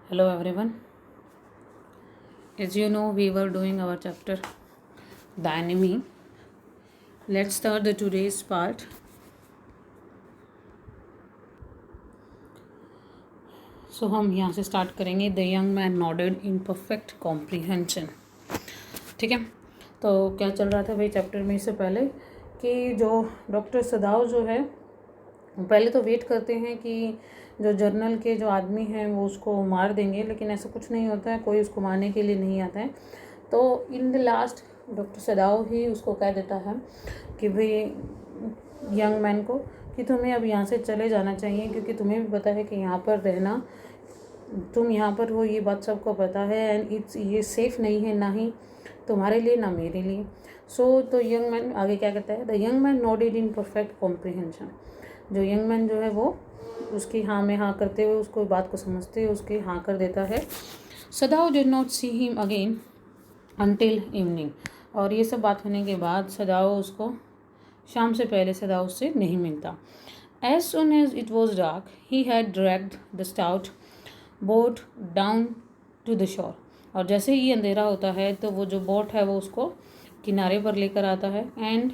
Hello everyone. As you know, we were doing our chapter The Enemy. Let's start the today's part. So हम यहाँ से start करेंगे. The young man nodded in perfect comprehension. ठीक है. तो क्या चल रहा था भाई चैप्टर में इससे पहले कि जो डॉक्टर सदाव जो है पहले तो वेट करते हैं कि जो जर्नल के जो आदमी हैं वो उसको मार देंगे, लेकिन ऐसा कुछ नहीं होता है. कोई उसको मारने के लिए नहीं आता है. तो इन द लास्ट डॉक्टर सदाव ही उसको कह देता है कि भाई यंग मैन को कि तुम्हें अब यहाँ से चले जाना चाहिए, क्योंकि तुम्हें भी पता है कि यहाँ पर रहना, तुम यहाँ पर हो ये बात सबको पता है, एंड ये सेफ़ नहीं है, ना ही तुम्हारे लिए ना मेरे लिए. सो तो यंग मैन आगे क्या कहता है. The young man nodded in perfect comprehension. जो यंग मैन जो है वो उसकी हाँ में हाँ करते हुए, उसको बात को समझते हुए उसकी हाँ कर देता है. सदाव did not see him again until evening. और ये सब बात होने के बाद सदाव उसको शाम से पहले सदाव उससे नहीं मिलता. As soon as it was dark he had dragged the stout boat down to the shore. और जैसे ही अंधेरा होता है तो वो जो बोट है वो उसको किनारे पर लेकर आता है. And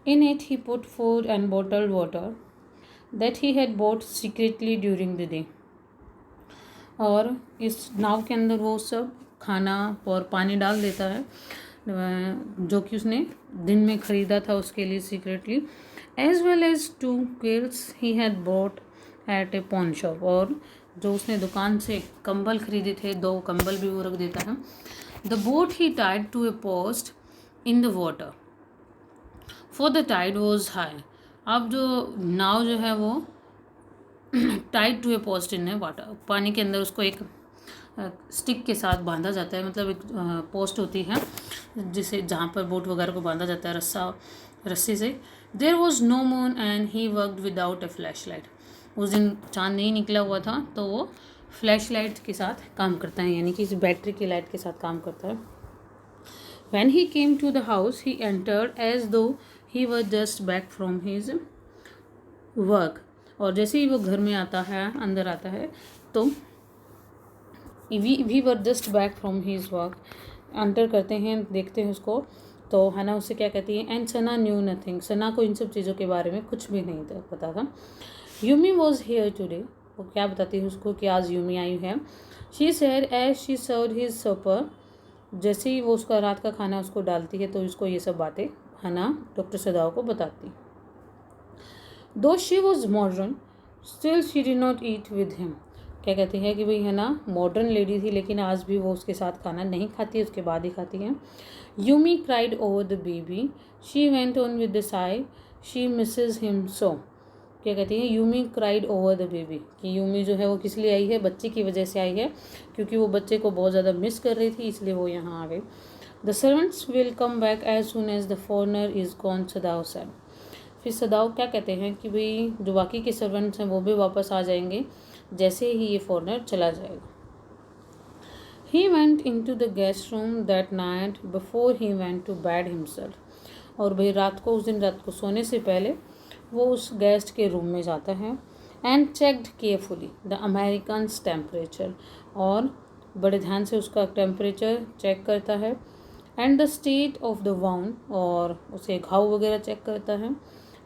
in it he put food and bottled water that he had boat secretly during the day. और इस नाव के अंदर वो सब खाना और पानी डाल देता है जो कि उसने दिन में ख़रीदा था उसके लिए secretly. As well as 2 quilts he had bought at a pawn shop. और जो उसने दुकान से कंबल खरीदे थे 2 कंबल भी वो रख देता है. The boat he tied to a post in the water for the tide was high. अब जो नाव जो है वो tied to a post in a water, पानी के अंदर उसको एक स्टिक के साथ बांधा जाता है. मतलब एक पोस्ट होती है जिसे जहाँ पर बोट वगैरह को बांधा जाता है रस्सी से. There was no moon and he worked without a flashlight. उस दिन चाँद नहीं निकला हुआ था तो वो फ्लैश लाइट के साथ काम करता है, यानी कि इस बैटरी की लाइट के साथ काम करता है. When he came to the house, he entered as though he was just back from his work. और जैसे ही वो घर में आता है, अंदर आता है, तो we were just back from his work. एंटर करते हैं, देखते हैं उसको, तो हना उससे क्या कहती है. And Sana knew nothing. Sana को इन सब चीज़ों के बारे में कुछ भी नहीं पता था. Yumi was here today. वो क्या बताती है उसको कि आज यूमी आई है. She said as she served his supper. जैसे ही वो उसका रात का खाना उसको डालती है तो उसको ये सब बातें हना डॉक्टर सदाव को बताती. दो she was modern still she did not eat with him. क्या कहती है कि भाई है ना मॉडर्न लेडी थी, लेकिन आज भी वो उसके साथ खाना नहीं खाती, उसके बाद ही खाती है. Yumi cried over the baby. She went on with the sigh she misses him so. क्या कहती है. Yumi cried over the baby, कि यूमी जो है वो किस लिए आई है, बच्चे की वजह से आई है, क्योंकि वो बच्चे को बहुत ज़्यादा मिस कर रही थी, इसलिए वो यहाँ आ गई. The servants will come back as soon as the foreigner is gone, Sadao said. फिर सदाव क्या कहते हैं कि भाई जो बाकी के सर्वेंट्स हैं वो भी वापस आ जाएंगे जैसे ही ये फॉरनर चला जाएगा. He went into the guest room that night before he went to bed himself. और भाई रात को, उस दिन रात को सोने से पहले वो उस गेस्ट के रूम में जाता है. And checked carefully the Americans temperature. और बड़े ध्यान से उसका टेम्परेचर चेक करता है. And the state of the wound. और उसे घाव वगैरह चेक करता है.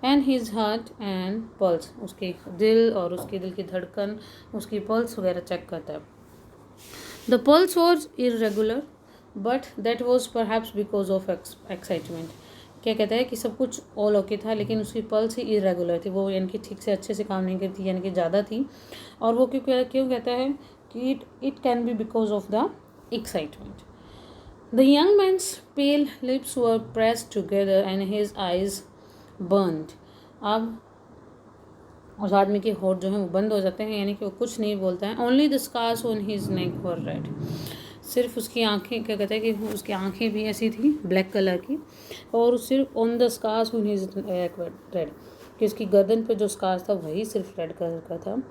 And his heart and pulse. उसके दिल और उसके दिल की धड़कन, उसकी पल्स वगैरह चेक करता है. The pulse was irregular but that was perhaps because of excitement. क्या कहता है कि सब कुछ ऑल ओके था, लेकिन उसकी पल्स ही इरेगुलर थी, वो यानी कि ठीक से अच्छे से काम नहीं करती, यानी कि ज़्यादा थी. और वो क्यों कहता है कि it can be because of the excitement. The young man's pale lips were pressed together and his eyes burned. अब उस आदमी के होठ जो हैं वो बंद हो जाते हैं, यानी कि वो कुछ नहीं बोलता है. Only the scars on his neck were red. सिर्फ उसकी आंखें, क्या कहते हैं कि उसकी आंखें भी ऐसी थी ब्लैक कलर की. और सिर्फ on the scars on his neck were red, कि उसकी गर्दन पे जो स्कार्स था वही सिर्फ रेड कलर का था.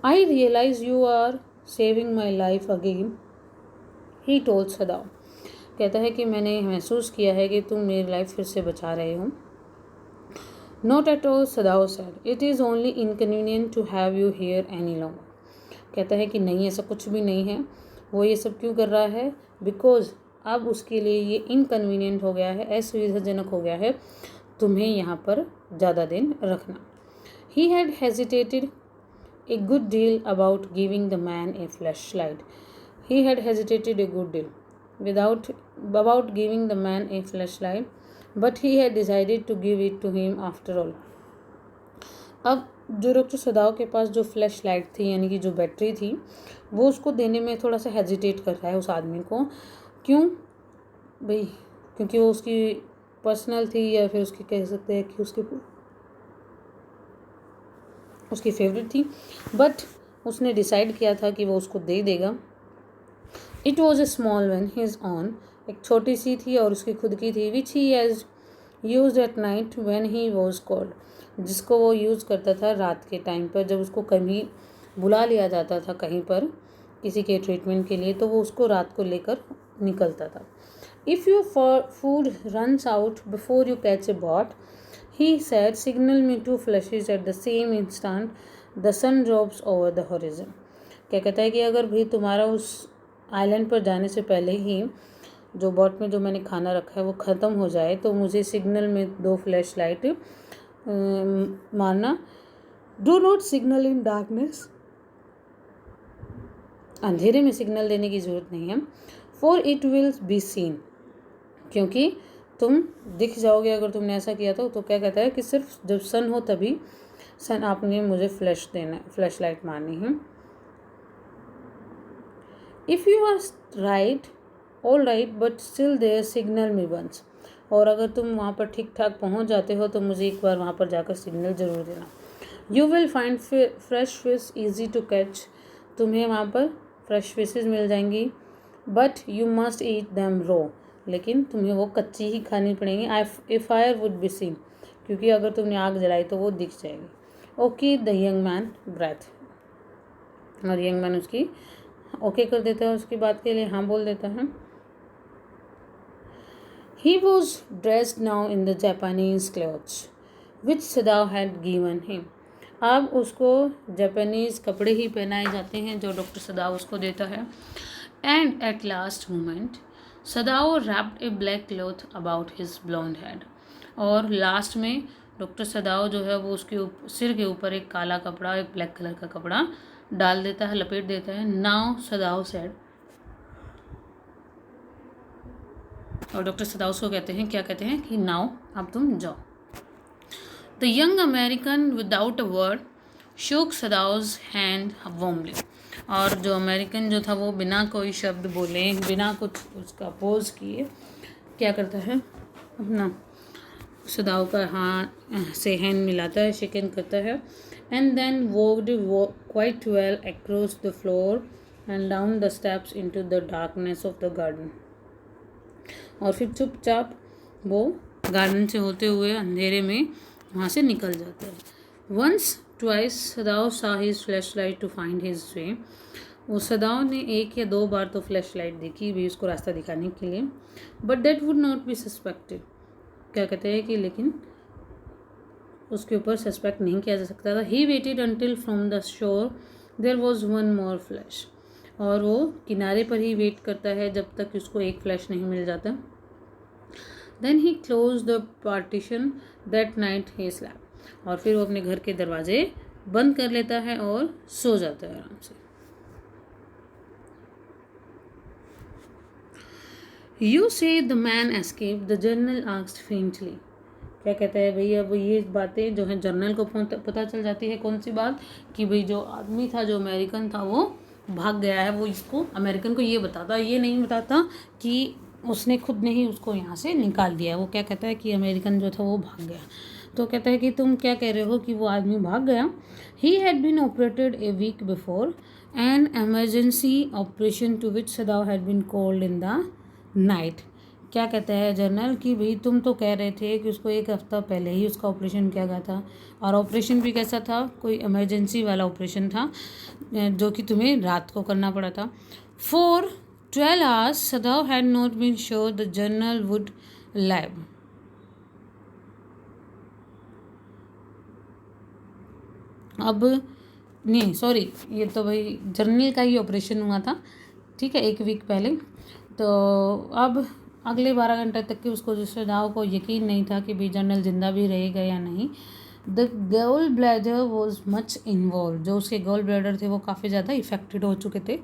I realise you are saving my life again he told सदाव. कहता है कि मैंने महसूस किया है कि तुम मेरी लाइफ फिर से बचा रहे हो. Not at all, Sadao said. It is only inconvenient to have you here any longer. कहता है कि नहीं, ऐसा कुछ भी नहीं है। वो ये सब क्यों कर रहा है? बिकॉज अब उसके लिए ये इनकन्वीनियंट हो गया है, असुविधाजनक हो गया है तुम्हें यहाँ पर ज़्यादा दिन रखना। He had hesitated a good deal about giving the man a flashlight. He had hesitated a good deal about giving the man a flashlight, but he had decided to give it to him after all. अब जो doctor सदाव के पास जो flash light थी, यानी कि जो battery थी, वो उसको देने में थोड़ा सा हेजिटेट कर रहा है उस आदमी को। क्यों भाई? क्योंकि वो उसकी पर्सनल थी, या फिर उसकी कह सकते हैं कि उसकी फेवरेट थी, बट उसने डिसाइड किया था कि वो उसको दे देगा। It was a small one, his own, एक छोटी सी थी और उसकी खुद की थी, which he has use at night when he was called, जिसको वो यूज़ करता था रात के टाइम पर, जब उसको कहीं बुला लिया जाता था कहीं पर किसी के ट्रीटमेंट के लिए, तो वो उसको रात को लेकर निकलता था। If your food runs out before you catch a boat, he said, signal me 2 flashes at the same instant the sun drops over the horizon. क्या कहता है कि अगर भाई तुम्हारा उस आइलैंड पर जाने से पहले ही जो बॉट में जो मैंने खाना रखा है वो ख़त्म हो जाए, तो मुझे सिग्नल में 2 फ्लैश लाइट मारना। Do not signal in darkness, अंधेरे में सिग्नल देने की ज़रूरत नहीं है। For it will be seen, क्योंकि तुम दिख जाओगे अगर तुमने ऐसा किया तो क्या कहता है कि सिर्फ जब सन हो तभी सन आपने मुझे फ्लैश देना, फ्लैश लाइट मारनी है। If you are right, all right, but still there signal me once, और अगर तुम वहाँ पर ठीक ठाक पहुँच जाते हो तो मुझे एक बार वहाँ पर जाकर सिग्नल ज़रूर देना। You will find fresh fish easy to catch, तुम्हें वहाँ पर फ्रेश फिशेज मिल जाएंगी, but you must eat them raw, लेकिन तुम्हें वो कच्ची ही खानी पड़ेंगी। A fire would be seen, क्योंकि अगर तुमने आग जलाई तो वो दिख जाएगी। Okay the young man breath, और यंग मैन उसकी ओके कर देता है, उसकी बात के लिए हाँ बोल देता है। He was dressed now in the Japanese clothes which Sadao had given him, अब उसको जापानीज़ कपड़े ही पहनाए जाते हैं जो डॉक्टर सदाव उसको देता है। And at last moment Sadao wrapped a black cloth about his blond head, और लास्ट में डॉक्टर सदाओ जो है वो उसके सिर के ऊपर एक काला कपड़ा, एक ब्लैक कलर का कपड़ा डाल देता है, लपेट देता है। नाउ सदाओ सेड, और डॉक्टर सदाओ को कहते हैं, क्या कहते हैं कि नाउ अब तुम जाओ। The young American without a word शोक सदाओज हैंड वार्मली, और जो अमेरिकन जो था वो बिना कोई शब्द बोले, बिना कुछ उसका अपोज किए क्या करता है, अपना सदाओ का हाथ से हैंड मिलाता है, शेकन करता है। And then walked quite well across the floor and down the steps into the darkness of the garden, और फिर चुपचाप वो गार्डन से होते हुए अंधेरे में वहाँ से निकल जाता है। Once twice Sadao saw his flash light to find his way, वो सदाओ ने 1 या 2 बार तो फ्लैश लाइट देखी भी उसको रास्ता दिखाने के लिए, but that would not be suspected, क्या कहते हैं कि लेकिन उसके ऊपर सस्पेक्ट नहीं किया जा सकता था। He waited until from the shore there was one more flash, और वो किनारे पर ही वेट करता है जब तक उसको एक फ्लैश नहीं मिल जाता। Then he close the partition that night he slept, और फिर वो अपने घर के दरवाजे बंद कर लेता है और सो जाता है आराम से। यू से the man escape, the journal asked faintly, क्या कहता है भाई, अब ये बातें जो है जर्नल को पता चल जाती है। कौन सी बात? कि भाई जो आदमी था, जो अमेरिकन था, वो भाग गया है। वो इसको अमेरिकन को ये बताता, ये नहीं बताता कि उसने खुद नहीं उसको यहाँ से निकाल दिया। वो क्या कहता है कि अमेरिकन जो था वो भाग गया। तो कहता है कि तुम क्या कह रहे हो कि वो आदमी भाग गया। He had been operated a week before an emergency operation to which Sadao had been called in the night. क्या कहता है जर्नल कि भाई तुम तो कह रहे थे कि उसको 1 हफ्ता पहले ही उसका ऑपरेशन किया गया था, और ऑपरेशन भी कैसा था, कोई इमरजेंसी वाला ऑपरेशन था जो कि तुम्हें रात को करना पड़ा था। For 12 hours Sadao had not been sure the general would live. अब नहीं सॉरी, ये तो भाई जनरल का ही ऑपरेशन हुआ था, ठीक है, 1 वीक पहले। तो अब अगले 12 घंटे तक कि उसको सदाओ को यकीन नहीं था कि भाई जनरल जिंदा भी रहेगा या नहीं। The gall bladder was much involve, जो उसके गॉल ब्लैडर थे वो काफ़ी ज़्यादा इफेक्टेड हो चुके थे।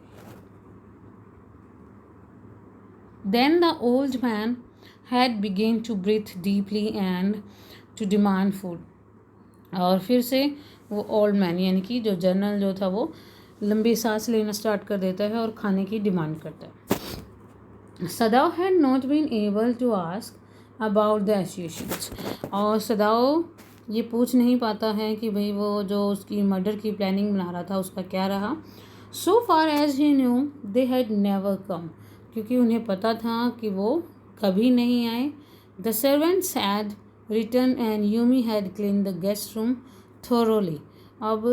Then the old man had begun to breathe deeply and to demand food. और फिर से वो ओल्ड मैन यानी कि जो जनरल जो था वो लंबी सांस लेना स्टार्ट कर देता है और खाने की डिमांड करता है। Sadao had not been able to ask about the associations, और सदाओ ये पूछ नहीं पाता है कि भाई वो जो उसकी मर्डर की प्लानिंग बना रहा था उसका क्या रहा। So far as he knew they had never come, क्योंकि उन्हें पता था कि वो कभी नहीं आए। The servants had return and Yumi had clean the guest room thoroughly. अब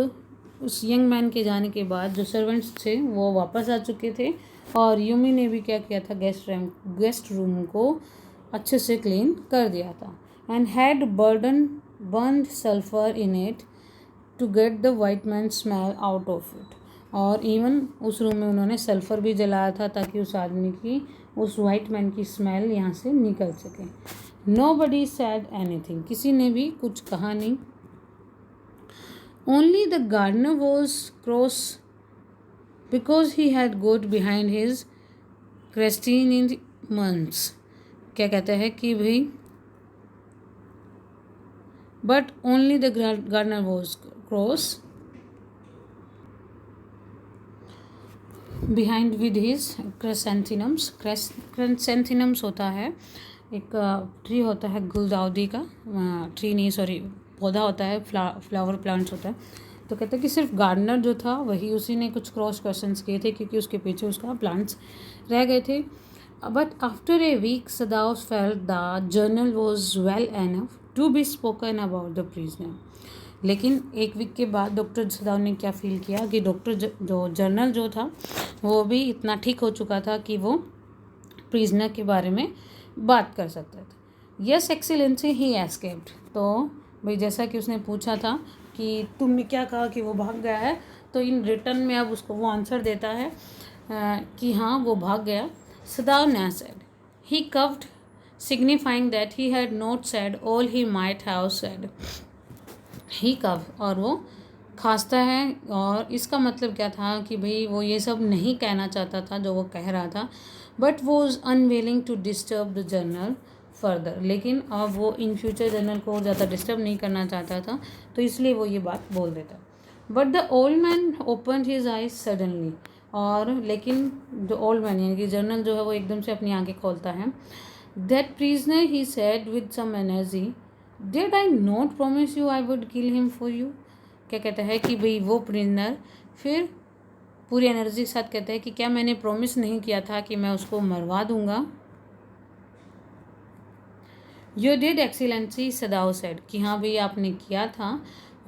उस यंग मैन के जाने के बाद जो सर्वेंट्स थे वो वापस आ चुके थे और यूमी ने भी क्या किया था, गेस्ट रूम को अच्छे से क्लीन कर दिया था। And had burned sulphur in it to get the white man smell out of it. और इवन उस रूम में उन्होंने सल्फर भी जलाया था ताकि उस आदमी की, उस वाइट मैन की स्मेल यहाँ से निकल सके। नोबडी सैड एनीथिंग, किसी ने भी कुछ कहा नहीं। Only the gardener was cross because he had got behind his chrysanthemums in months. क्या कहते हैं कि भाई but only the gardener was cross behind with his chrysanthemums. Chrysanthemums होता है एक ट्री होता है गुलदाउदी का, ट्री नहीं सॉरी पौधा होता है, फ्लावर प्लांट्स होता है। तो कहते हैं कि सिर्फ गार्डनर जो था वही, उसी ने कुछ क्रॉस क्वेश्चंस किए थे क्योंकि उसके पीछे उसका प्लांट्स रह गए थे। But after a week Sadao felt the general was well enough to be spoken about the prisoner. लेकिन 1 वीक के बाद डॉक्टर सदाओ ने क्या फील किया कि डॉक्टर जो जर्नल जो था वो भी इतना ठीक हो चुका था कि वो प्रिजनर के बारे में बात कर सकता था। यस एक्सीलेंसी ही एस्केप्ड। तो भाई जैसा कि उसने पूछा था कि तुमने क्या कहा कि वो भाग गया है, तो इन रिटर्न में अब उसको वो आंसर देता है कि हाँ वो भाग गया। सदाओ ने said he coughed signifying that he had not said all he might have said. He cough और वो खांसता है, और इसका मतलब क्या था कि भाई वो ये सब नहीं कहना चाहता था जो वो कह रहा था, but was unwilling to disturb the general further. लेकिन अब वो इन फ्यूचर जर्नल को ज़्यादा डिस्टर्ब नहीं करना चाहता था, तो इसलिए वो ये बात बोल देता। But the old man open his eyes suddenly, और लेकिन जो ओल्ड मैन यानी कि जर्नल जो है वो एकदम से अपनी आंखें खोलता है। That prisoner he said with some energy did I not promise you I would kill him for you. क्या कहता है कि भाई वो प्रिजनर फिर पूरी एनर्जी के साथ कहता है कि क्या मैंने प्रॉमिस नहीं किया था कि मैं उसको मरवा दूंगा। You did excellency Sadao said, कि हाँ भाई आपने किया था।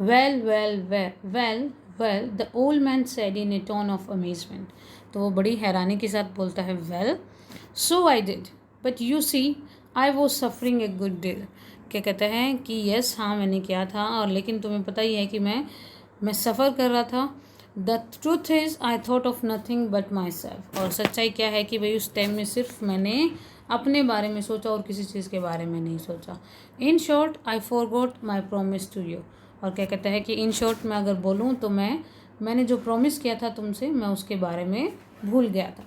Well well well well well the old man said in a tone of amazement. तो वो बड़ी हैरानी के साथ बोलता है well so I did but you see I was suffering a good deal. क्या कहते हैं कि यस हाँ मैंने किया था, और लेकिन तुम्हें पता ही है कि मैं सफ़र कर रहा था। The truth is I thought of nothing but my self. और सच्चाई क्या है कि भाई उस टाइम में सिर्फ मैंने अपने बारे में सोचा और किसी चीज़ के बारे में नहीं सोचा। In short I forgot my promise to you. और क्या कहता है कि इन शॉर्ट मैं अगर बोलूँ तो मैंने जो प्रॉमिस किया था तुमसे मैं उसके बारे में भूल गया था।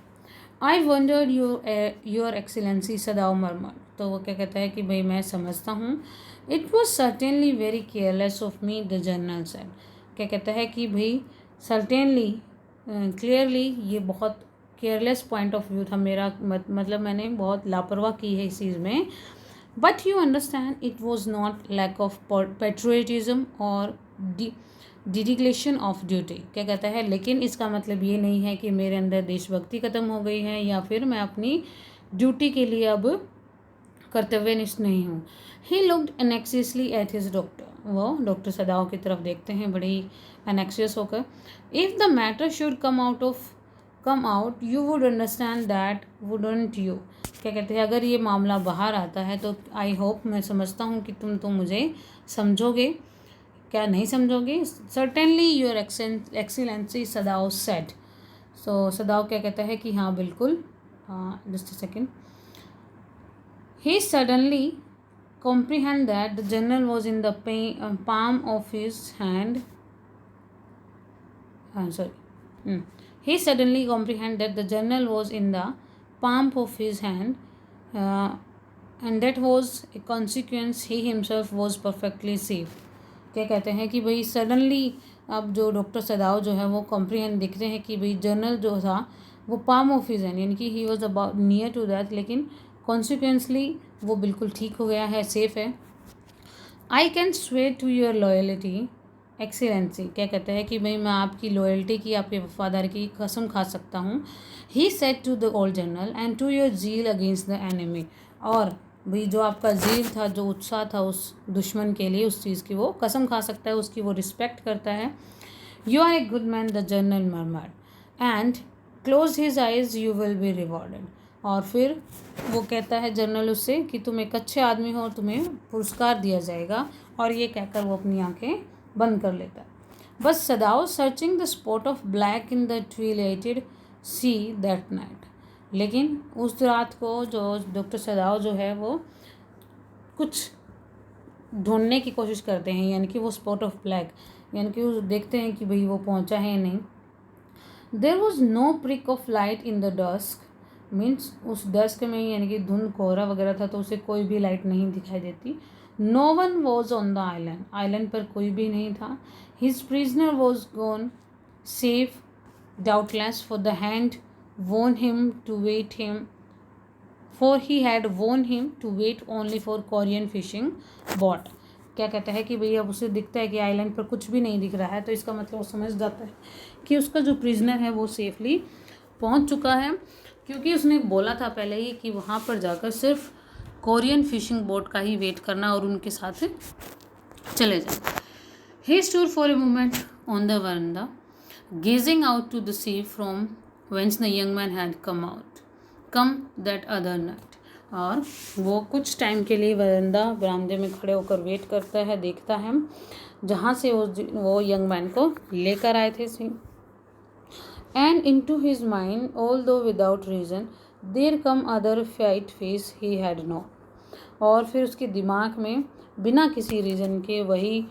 आई वंडर्ड योर एक्सीलेंसी सदाओ मरमर। तो वो क्या कहता है कि भाई मैं समझता हूँ। It was certainly very careless of me the general said. क्या कहता है कि भाई सर्टेनली क्लियरली ये बहुत केयरलेस पॉइंट ऑफ व्यू था मेरा, मतलब मैंने बहुत लापरवाह की है इस चीज़ में। But you understand it was not lack of patriotism or dereliction of duty. क्या कहता है लेकिन इसका मतलब ये नहीं है कि मेरे अंदर देशभक्ति ख़त्म हो गई है या फिर मैं अपनी ड्यूटी के लिए अब कर्तव्यनिष्ठ नहीं हूँ। He looked anxiously at his doctor. वो डॉक्टर सदाओ की तरफ देखते हैं बड़ी एनेक्सियस होकर। If the matter should come out you would understand that wouldn't you. क्या कहते हैं अगर ये मामला बाहर आता है तो आई होप मैं समझता हूँ कि तुम तो मुझे समझोगे। क्या नहीं समझोगे? Certainly your excellency, Sadao said. So Sadao क्या कहता है कि हाँ बिल्कुल। Just a second. He suddenly comprehend that the journal was in the palm of his hand. He suddenly comprehend that the journal was in the palm of his hand, uh, and that was a consequence he himself was perfectly safe. क्या कहते हैं कि भाई suddenly अब जो doctor सदाव जो है वो कॉम्प्रीहेंड दिख रहे हैं कि भाई जर्नल जो था वो पाम ऑफ हिज हैंड, यानी कि he was about near to that, लेकिन कॉन्सिक्वेंसली वो बिल्कुल ठीक हो गया है, सेफ है। I can swear to your loyalty excellency. क्या कहते हैं कि भाई मैं आपकी लॉयल्टी की, आपकी वफादारी की कसम खा सकता हूँ। He said to the old general and to your zeal against the enemy. और भाई जो आपका जील था, जो उत्साह था उस दुश्मन के लिए, उस चीज़ की वो कसम खा सकता है, उसकी वो रिस्पेक्ट करता है। You are a good man, the general murmured, and close his eyes, you will be rewarded. और फिर वो कहता है जनरल उससे कि तुम एक अच्छे आदमी हो और तुम्हें पुरस्कार दिया जाएगा, और ये कहकर वो अपनी आंखें बंद कर लेता है। बस Sadao searching the spot of black in the twilighted sea that night. लेकिन उस रात को जो डॉक्टर सदाओ जो है वो कुछ ढूंढने की कोशिश करते हैं, यानी कि वो स्पॉट ऑफ ब्लैक, यानी कि वो देखते हैं कि भाई वो पहुंचा है या नहीं। There was no prick of light in the dusk, means उस डस्क में यानी कि धुंध कोहरा वगैरह था तो उसे कोई भी लाइट नहीं दिखाई देती। No one was on the island, island पर कोई भी नहीं था। His prisoner was gone safe doubtless, for the hand warned him to wait him, for he had warned him to wait only for Korean fishing boat. क्या कहता है कि भैया अब उसे दिखता है कि आइलैंड पर कुछ भी नहीं दिख रहा है, तो इसका मतलब वो समझ जाता है कि उसका जो प्रिजनर है वो सेफली पहुंच चुका है, क्योंकि उसने बोला था पहले ही कि वहाँ पर जाकर सिर्फ कोरियन फिशिंग बोट का ही वेट करना और उनके साथ चले जाए। He stood for a moment on the veranda gazing out to the sea from whence the young man had come that other night. और वो कुछ टाइम के लिए बरामदे में खड़े होकर वेट करता है, देखता है जहाँ से वो यंग मैन को लेकर आए थे Singh. And into his mind, although without reason, there come other white face he had known. और फिर उसके दिमाग में बिना किसी रीज़न के वही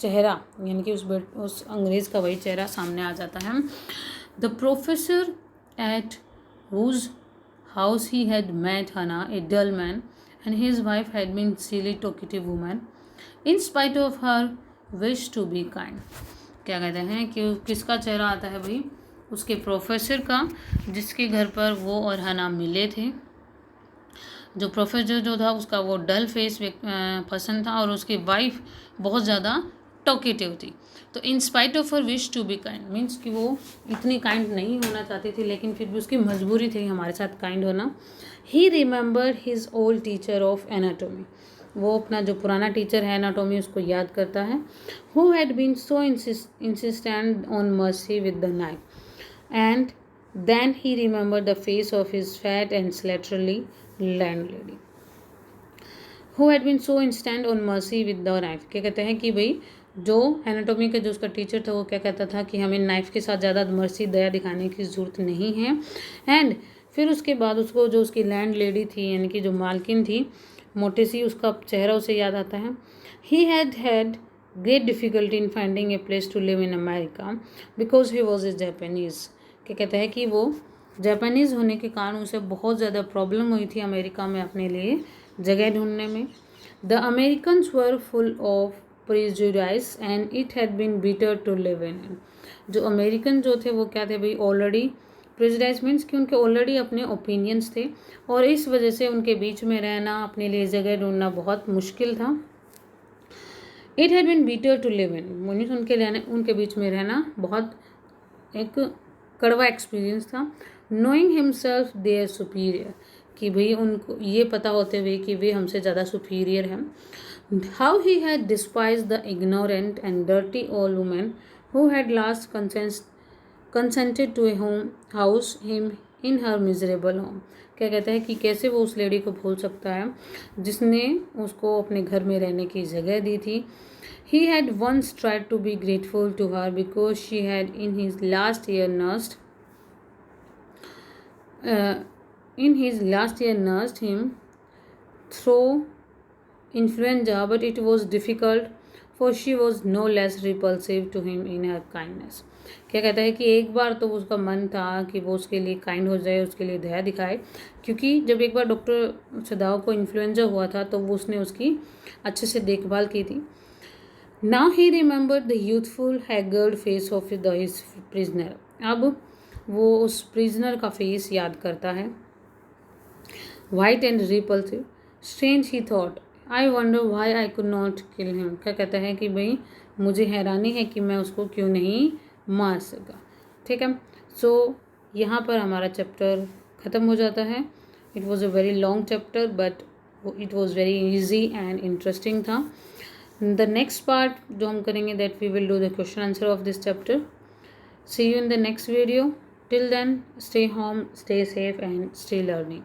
चेहरा, यानी कि उस अंग्रेज़ का वही चेहरा सामने आ जाता है। The professor at whose house he had met Hannah, a dull man, and his wife had been silly talkative woman, in spite of her wish to be kind. क्या कहते हैं कि किसका चेहरा आता है भाई? उसके प्रोफेसर का, जिसके घर पर वो और हना मिले थे। जो प्रोफेसर जो था उसका वो डल फेस पसंद था, और उसकी वाइफ बहुत ज़्यादा टॉकेटिव थी। तो in spite of her wish to be kind, means कि वो इतनी काइंड नहीं होना चाहती थी, लेकिन फिर भी उसकी मजबूरी थी हमारे साथ काइंड होना। He remember his old teacher of anatomy, वो अपना जो पुराना टीचर है एनाटोमी उसको याद करता है। Who had been so insistent on mercy with the knife, and then he remembered the face of his fat and slatternly landlady who had been so instant on mercy with the knife। क्या कहते हैं कि भाई जो anatomy का जो उसका teacher था वो क्या कहता था कि हमें नाइफ के साथ ज़्यादा मर्सी दया दिखाने की ज़रूरत नहीं है। एंड फिर उसके बाद उसको जो उसकी लैंड लेडी थी, यानी कि जो मालकिन थी मोटी सी, उसका चेहरा उसे याद आता है। He had great difficulty in finding a place to live in America because he was a Japanese. क्या कहता है कि वो जापानीज़ होने के कारण उसे बहुत ज़्यादा प्रॉब्लम हुई थी अमेरिका में अपने लिए जगह ढूंढने में। The Americans were full of prejudice and it had been bitter to live in. जो अमेरिकन जो थे वो क्या थे भाई? ऑलरेडी प्रेजुडाइज मीन्स कि उनके ऑलरेडी अपने ओपिनियंस थे, और इस वजह से उनके बीच में रहना, अपने लिए जगह ढूंढना बहुत मुश्किल था। It had been bitter to live in means उनके बीच में रहना बहुत एक कड़वा एक्सपीरियंस था। नोइंग हिमसेल्फ देयर सुपीरियर, कि भाई उनको ये पता होते हुए कि वे हमसे ज़्यादा सुपीरियर हैं। How he had despised the ignorant and dirty old women who had last consented to a home house him in her miserable home. क्या कहता है कि कैसे वो उस लेडी को भूल सकता है जिसने उसको अपने घर में रहने की जगह दी थी। He had once tried to be grateful to her because she had in his last year nursed him through influenza, but it was difficult for she was no less repulsive to him in her kindness. क्या कहता है कि एक बार तो उसका मन था कि वो उसके लिए काइंड हो जाए, उसके लिए दया दिखाए, क्योंकि जब एक बार डॉक्टर सदाव को इन्फ्लुएंजा हुआ था तो वो उसने उसकी अच्छे से देखभाल की थी। Now he remembered the youthful, haggard face of his prisoner. अब वो उस prisoner का face याद करता है, white and repulsive. Strange, he thought. I wonder why I could not kill him. क्या कहता है कि भाई मुझे हैरानी है कि मैं उसको क्यों नहीं मार सका। ठीक है, सो यहाँ पर हमारा चैप्टर ख़त्म हो जाता है। It was a very long chapter but it was very easy and interesting था। The next part जो हम करेंगे that we will do the question answer of this chapter. See you in the next video. Till then, stay home, stay safe and stay learning.